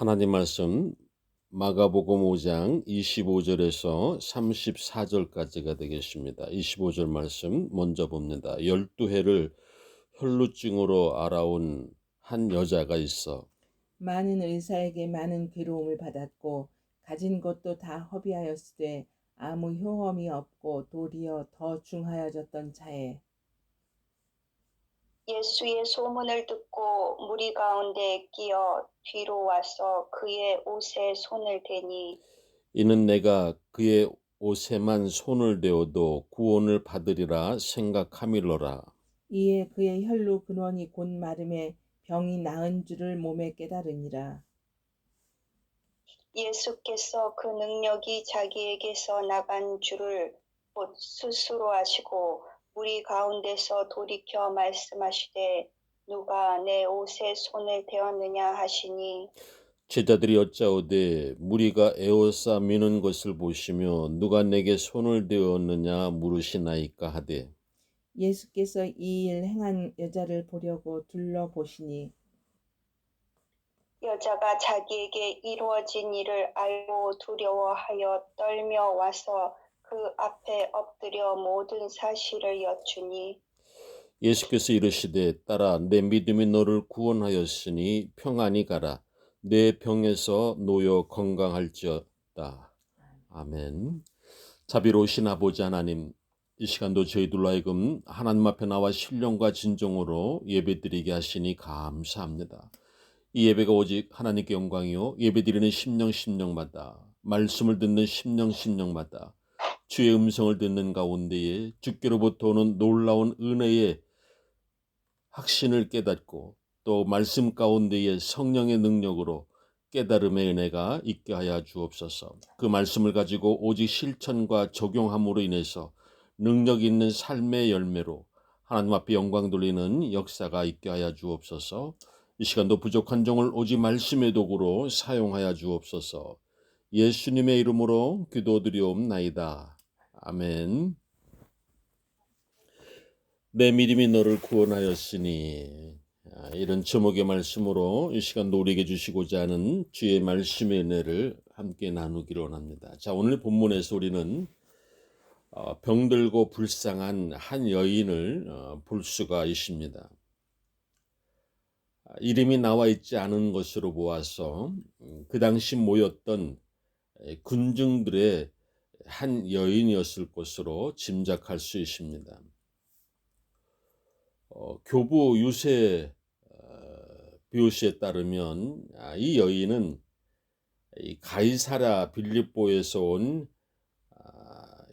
하나님 말씀 마가복음 5장 25절에서 34절까지가 되겠습니다. 25절 말씀 먼저 봅니다. 12해를 혈루증으로 알아온 한 여자가 있어 많은 의사에게 많은 괴로움을 받았고 가진 것도 다 허비하였으되 아무 효험이 없고 도리어 더 중하여졌던 자에 예수의 소문을 듣고 무리 가운데 끼어 뒤로 와서 그의 옷에 손을 대니 이는 내가 그의 옷에만 손을 대어도 구원을 받으리라 생각함일러라. 이에 그의 혈루 근원이 곧 마름에 병이 나은 줄을 몸에 깨달으니라. 예수께서 그 능력이 자기에게서 나간 줄을 곧 스스로 아시고 무리 가운데서 돌이켜 말씀하시되 누가 내 옷에 손을 대었느냐 하시니 제자들이 여짜오되 무리가 에워싸 미는 것을 보시며 누가 내게 손을 대었느냐 물으시나이까 하되 예수께서 이 일 행한 여자를 보려고 둘러보시니 여자가 자기에게 이루어진 일을 알고 두려워하여 떨며 와서 그 앞에 엎드려 모든 사실을 여쭈니 예수께서 이르시되 딸아 내 믿음이 너를 구원하였으니 평안히 가라 내 병에서 놓여 건강할지어다. 아멘. 자비로우신 아버지 하나님, 이 시간도 저희들로 하여금 하나님 앞에 나와 신령과 진정으로 예배드리게 하시니 감사합니다. 이 예배가 오직 하나님께 영광이요 예배드리는 심령마다 말씀을 듣는 심령마다 주의 음성을 듣는 가운데에 주께로부터 오는 놀라운 은혜의 확신을 깨닫고 또 말씀 가운데에 성령의 능력으로 깨달음의 은혜가 있게 하여 주옵소서. 그 말씀을 가지고 오직 실천과 적용함으로 인해서 능력 있는 삶의 열매로 하나님 앞에 영광 돌리는 역사가 있게 하여 주옵소서. 이 시간도 부족한 종을 오직 말씀의 도구로 사용하여 주옵소서. 예수님의 이름으로 기도드리옵나이다. 아멘. 내 믿음이 너를 구원하였으니 이런 제목의 말씀으로 이 시간 우리에게 주시고자 하는 주의 말씀의 은혜를 함께 나누기로 원합니다. 자, 오늘 본문에서 우리는 병들고 불쌍한 한 여인을 볼 수가 있습니다. 이름이 나와 있지 않은 것으로 보아서 그 당시 모였던 군중들의 한 여인이었을 것으로 짐작할 수 있습니다. 교부 유세 비오시에 따르면 이 여인은 이 가이사랴 빌립보에서 온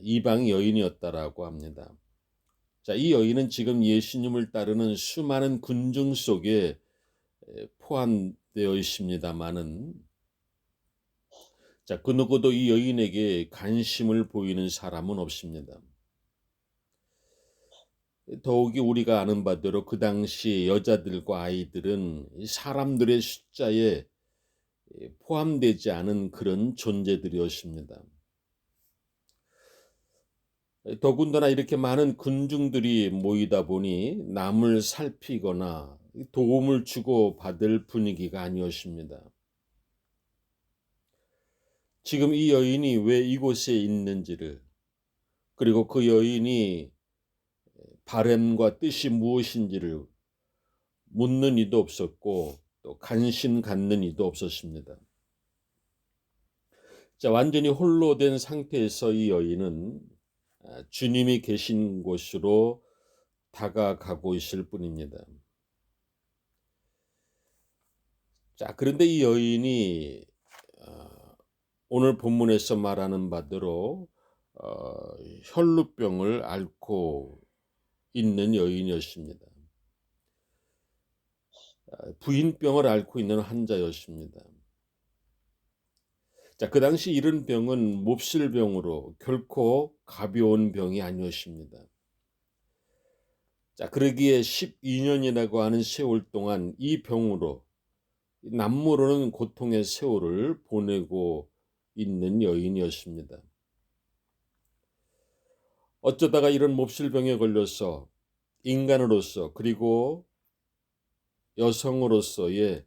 이방 여인이었다라고 합니다. 자, 이 여인은 지금 예수님을 따르는 수많은 군중 속에 포함되어 있습니다만은 자, 그 누구도 이 여인에게 관심을 보이는 사람은 없습니다. 더욱이 우리가 아는 바대로 그 당시 여자들과 아이들은 사람들의 숫자에 포함되지 않은 그런 존재들이었습니다. 더군다나 이렇게 많은 군중들이 모이다 보니 남을 살피거나 도움을 주고 받을 분위기가 아니었습니다. 지금 이 여인이 왜 이곳에 있는지를 그리고 그 여인이 바램과 뜻이 무엇인지를 묻는 이도 없었고 또 관심 갖는 이도 없었습니다. 자, 완전히 홀로 된 상태에서 이 여인은 주님이 계신 곳으로 다가가고 있을 뿐입니다. 자, 그런데 이 여인이 오늘 본문에서 말하는 바대로 혈루병을 앓고 있는 여인이었습니다. 부인병을 앓고 있는 환자였습니다. 자, 그 당시 이런 병은 몹쓸병으로 결코 가벼운 병이 아니었습니다. 자, 그러기에 12년이라고 하는 세월 동안 이 병으로 남모르는 고통의 세월을 보내고 있는 여인이었습니다. 어쩌다가 이런 몹쓸병에 걸려서 인간으로서 그리고 여성으로서의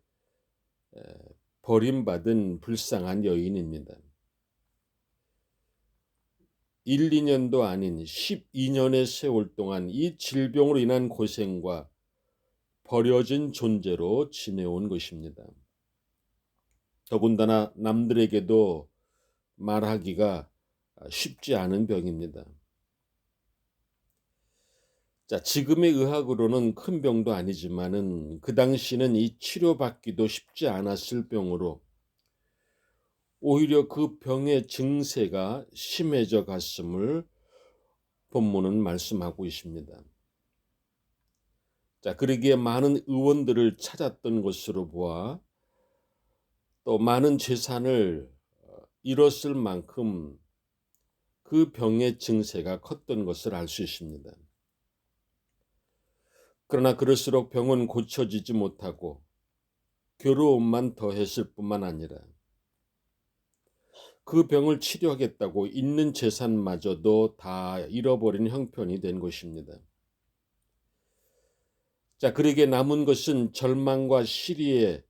버림받은 불쌍한 여인입니다. 1, 2년도 아닌 12년의 세월 동안 이 질병으로 인한 고생과 버려진 존재로 지내온 것입니다. 더군다나 남들에게도 말하기가 쉽지 않은 병입니다. 자, 지금의 의학으로는 큰 병도 아니지만은 그 당시는 이 치료받기도 쉽지 않았을 병으로 오히려 그 병의 증세가 심해져 갔음을 본문은 말씀하고 있습니다. 자, 그러기에 많은 의원들을 찾았던 것으로 보아 또 많은 재산을 잃었을 만큼 그 병의 증세가 컸던 것을 알 수 있습니다. 그러나 그럴수록 병은 고쳐지지 못하고 괴로움만 더했을 뿐만 아니라 그 병을 치료하겠다고 있는 재산마저도 다 잃어버린 형편이 된 것입니다. 자, 그에게 남은 것은 절망과 시리에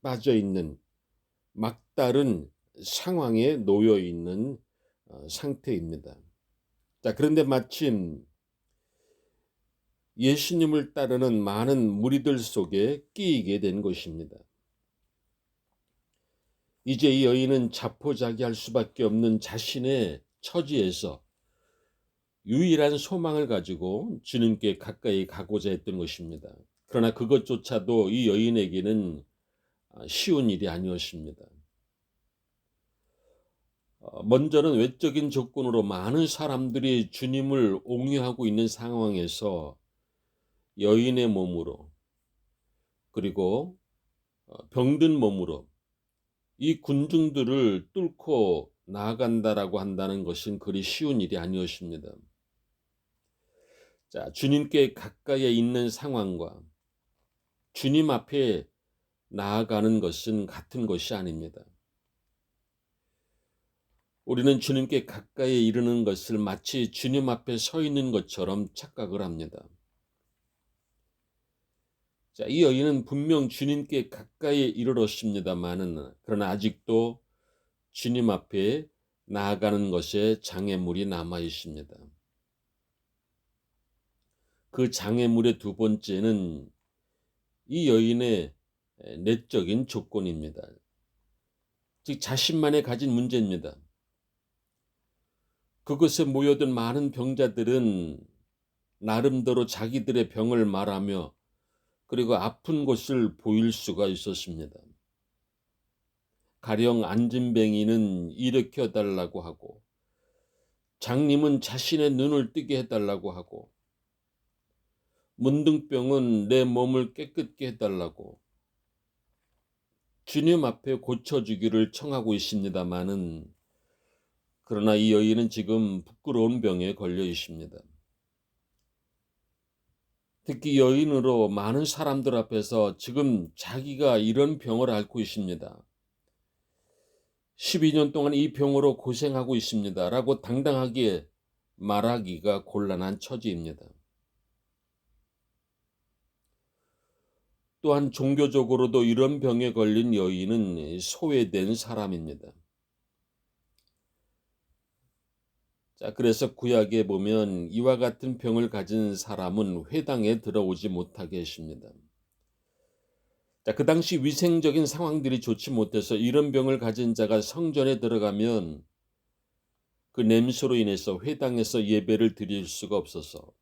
빠져 있는 막다른 상황에 놓여 있는 상태입니다. 자, 그런데 마침 예수님을 따르는 많은 무리들 속에 끼이게 된 것입니다. 이제 이 여인은 자포자기할 수밖에 없는 자신의 처지에서 유일한 소망을 가지고 주님께 가까이 가고자 했던 것입니다. 그러나 그것조차도 이 여인에게는 쉬운 일이 아니었습니다. 먼저는 외적인 조건으로 많은 사람들이 주님을 옹유하고 있는 상황에서 여인의 몸으로 그리고 병든 몸으로 이 군중들을 뚫고 나아간다라고 한다는 것은 그리 쉬운 일이 아니었습니다. 자, 주님께 가까이 있는 상황과 주님 앞에 나아가는 것은 같은 것이 아닙니다. 우리는 주님께 가까이 이르는 것을 마치 주님 앞에 서 있는 것처럼 착각을 합니다. 자, 이 여인은 분명 주님께 가까이 이르렀습니다마는 그러나 아직도 주님 앞에 나아가는 것에 장애물이 남아 있습니다. 그 장애물의 두 번째는 이 여인의 내적인 조건입니다. 즉 자신만이 가진 문제입니다. 그곳에 모여든 많은 병자들은 나름대로 자기들의 병을 말하며 그리고 아픈 곳을 보일 수가 있었습니다. 가령 안진뱅이는 일으켜 달라고 하고 장님은 자신의 눈을 뜨게 해달라고 하고 문둥병은 내 몸을 깨끗게 해달라고 주님 앞에 고쳐주기를 청하고 있습니다마는 그러나 이 여인은 지금 부끄러운 병에 걸려 있습니다. 특히 여인으로 많은 사람들 앞에서 지금 자기가 이런 병을 앓고 있습니다. 12년 동안 이 병으로 고생하고 있습니다. 라고 당당하게 말하기가 곤란한 처지입니다. 또한 종교적으로도 이런 병에 걸린 여인은 소외된 사람입니다. 자, 그래서 구약에 보면 이와 같은 병을 가진 사람은 회당에 들어오지 못하게 했습니다. 자, 그 당시 위생적인 상황들이 좋지 못해서 이런 병을 가진 자가 성전에 들어가면 그 냄새로 인해서 회당에서 예배를 드릴 수가 없어서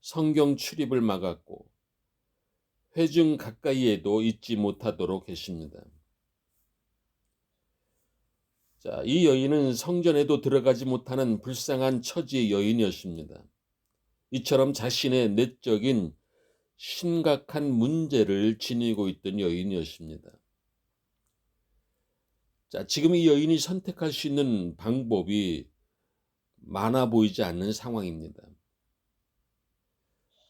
성경 출입을 막았고 회중 가까이에도 있지 못하도록 했습니다. 자, 이 여인은 성전에도 들어가지 못하는 불쌍한 처지의 여인이었습니다. 이처럼 자신의 내적인 심각한 문제를 지니고 있던 여인이었습니다. 자, 지금 이 여인이 선택할 수 있는 방법이 많아 보이지 않는 상황입니다.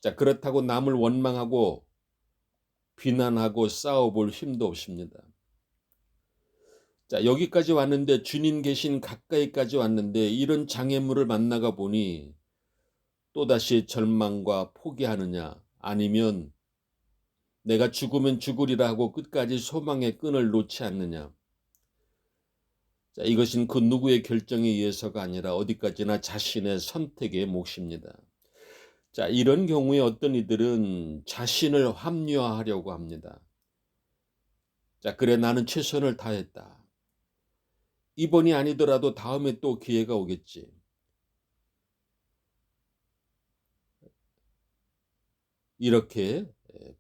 자, 그렇다고 남을 원망하고 비난하고 싸워볼 힘도 없습니다. 자, 여기까지 왔는데 주님 계신 가까이까지 왔는데 이런 장애물을 만나가 보니 또다시 절망과 포기하느냐 아니면 내가 죽으면 죽으리라 하고 끝까지 소망의 끈을 놓지 않느냐. 자, 이것은 그 누구의 결정에 의해서가 아니라 어디까지나 자신의 선택의 몫입니다. 자, 이런 경우에 어떤 이들은 자신을 합리화하려고 합니다. 자, 그래 나는 최선을 다했다. 이번이 아니더라도 다음에 또 기회가 오겠지. 이렇게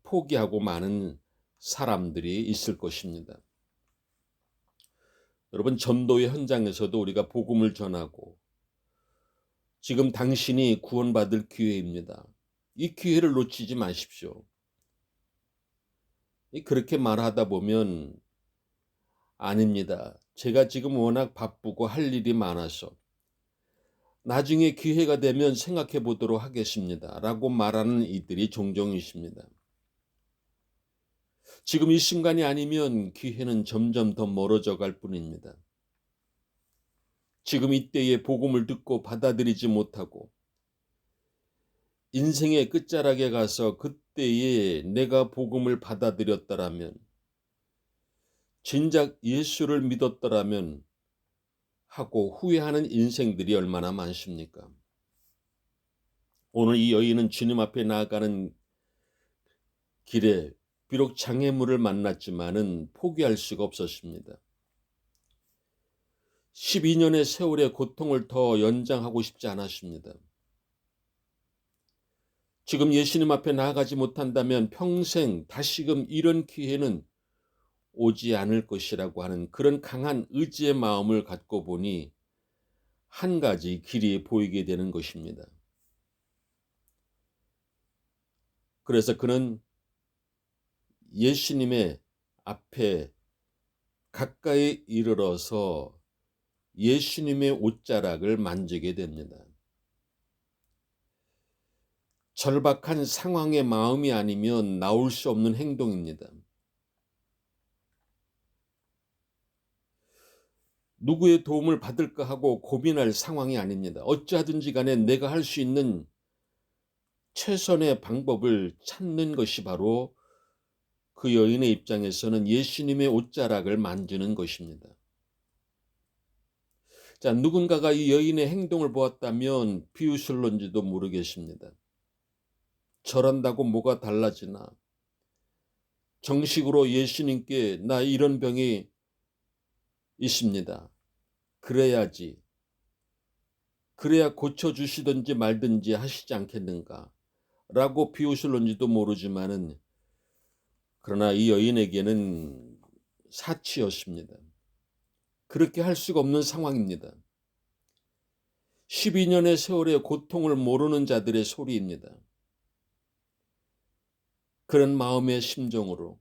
포기하고 많은 사람들이 있을 것입니다. 여러분, 전도의 현장에서도 우리가 복음을 전하고 지금 당신이 구원받을 기회입니다. 이 기회를 놓치지 마십시오. 그렇게 말하다 보면 아닙니다. 제가 지금 워낙 바쁘고 할 일이 많아서 나중에 기회가 되면 생각해 보도록 하겠습니다. 라고 말하는 이들이 종종 있습니다. 지금 이 순간이 아니면 기회는 점점 더 멀어져 갈 뿐입니다. 지금 이때에 복음을 듣고 받아들이지 못하고 인생의 끝자락에 가서 그때에 내가 복음을 받아들였더라면, 진작 예수를 믿었더라면 하고 후회하는 인생들이 얼마나 많습니까? 오늘 이 여인은 주님 앞에 나아가는 길에 비록 장애물을 만났지만은 포기할 수가 없었습니다. 12년의 세월의 고통을 더 연장하고 싶지 않았습니다. 지금 예수님 앞에 나아가지 못한다면 평생 다시금 이런 기회는 오지 않을 것이라고 하는 그런 강한 의지의 마음을 갖고 보니 한 가지 길이 보이게 되는 것입니다. 그래서 그는 예수님의 앞에 가까이 이르러서 예수님의 옷자락을 만지게 됩니다. 절박한 상황의 마음이 아니면 나올 수 없는 행동입니다. 누구의 도움을 받을까 하고 고민할 상황이 아닙니다. 어찌하든지 간에 내가 할 수 있는 최선의 방법을 찾는 것이 바로 그 여인의 입장에서는 예수님의 옷자락을 만지는 것입니다. 자, 누군가가 이 여인의 행동을 보았다면 비웃을런지도 모르겠습니다. 저런다고 뭐가 달라지나? 정식으로 예수님께 나 이런 병이 있습니다. 그래야지. 그래야 고쳐주시든지 말든지 하시지 않겠는가? 라고 비웃을런지도 모르지만은 그러나 이 여인에게는 사치였습니다. 그렇게 할 수가 없는 상황입니다. 12년의 세월의 고통을 모르는 자들의 소리입니다. 그런 마음의 심정으로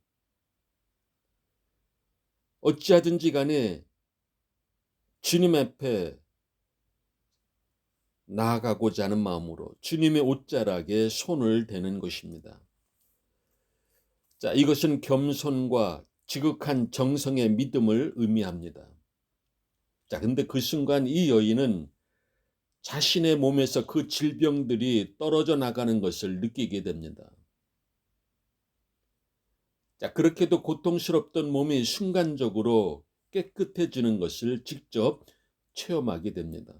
어찌하든지 간에 주님 앞에 나아가고자 하는 마음으로 주님의 옷자락에 손을 대는 것입니다. 자, 이것은 겸손과 지극한 정성의 믿음을 의미합니다. 자, 근데 그 순간 이 여인은 자신의 몸에서 그 질병들이 떨어져 나가는 것을 느끼게 됩니다. 자, 그렇게도 고통스럽던 몸이 순간적으로 깨끗해지는 것을 직접 체험하게 됩니다.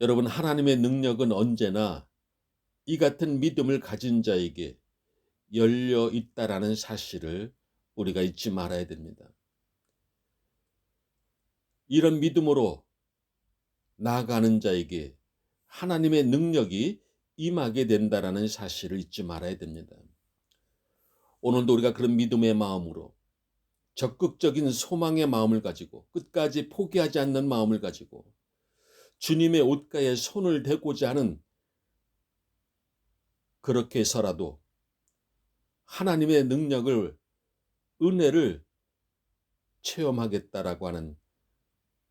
여러분, 하나님의 능력은 언제나 이 같은 믿음을 가진 자에게 열려 있다라는 사실을 우리가 잊지 말아야 됩니다. 이런 믿음으로 나아가는 자에게 하나님의 능력이 임하게 된다라는 사실을 잊지 말아야 됩니다. 오늘도 우리가 그런 믿음의 마음으로 적극적인 소망의 마음을 가지고 끝까지 포기하지 않는 마음을 가지고 주님의 옷가에 손을 대고자 하는, 그렇게 해서라도 하나님의 능력을, 은혜를 체험하겠다라고 하는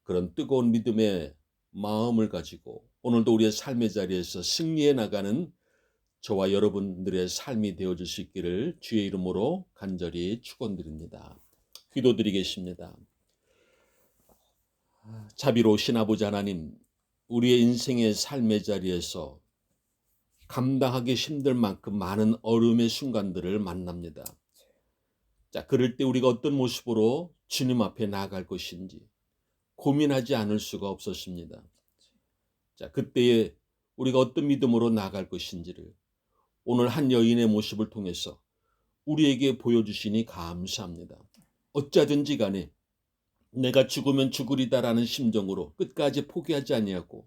그런 뜨거운 믿음의 마음을 가지고 오늘도 우리의 삶의 자리에서 승리해 나가는 저와 여러분들의 삶이 되어줄 수 있기를 주의 이름으로 간절히 축원드립니다. 기도드리겠습니다. 자비로우신 아버지 하나님, 우리의 인생의 삶의 자리에서 감당하기 힘들 만큼 많은 어려움의 순간들을 만납니다. 자, 그럴 때 우리가 어떤 모습으로 주님 앞에 나아갈 것인지 고민하지 않을 수가 없었습니다. 자, 그때에 우리가 어떤 믿음으로 나아갈 것인지를 오늘 한 여인의 모습을 통해서 우리에게 보여주시니 감사합니다. 어쩌든지 간에 내가 죽으면 죽으리다라는 심정으로 끝까지 포기하지 아니하고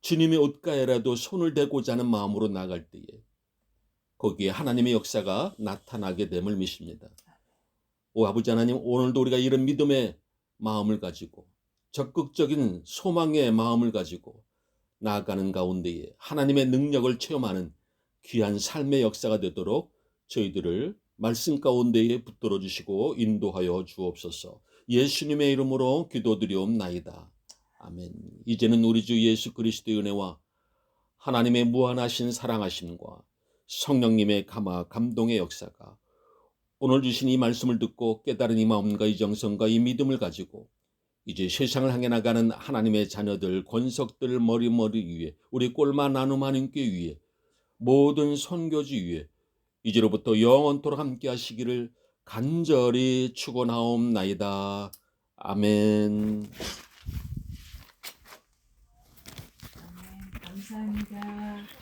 주님의 옷가에라도 손을 대고자 하는 마음으로 나갈 때에 거기에 하나님의 역사가 나타나게 됨을 믿습니다. 오 아버지 하나님, 오늘도 우리가 이런 믿음의 마음을 가지고 적극적인 소망의 마음을 가지고 나아가는 가운데에 하나님의 능력을 체험하는 귀한 삶의 역사가 되도록 저희들을 말씀 가운데에 붙들어 주시고 인도하여 주옵소서. 예수님의 이름으로 기도드리옵나이다. 아멘. 이제는 우리 주 예수 그리스도의 은혜와 하나님의 무한하신 사랑하심과 성령님의 감동의 역사가 오늘 주신 이 말씀을 듣고 깨달은 이 마음과 이 정성과 이 믿음을 가지고 이제 세상을 향해 나가는 하나님의 자녀들, 권석들 머리 위에, 우리 꼴마 나눔 하나님께 위에, 모든 선교지 위에 이제로부터 영원토록 함께 하시기를 간절히 축원하옵나이다. 아멘. 아멘. 감사합니다.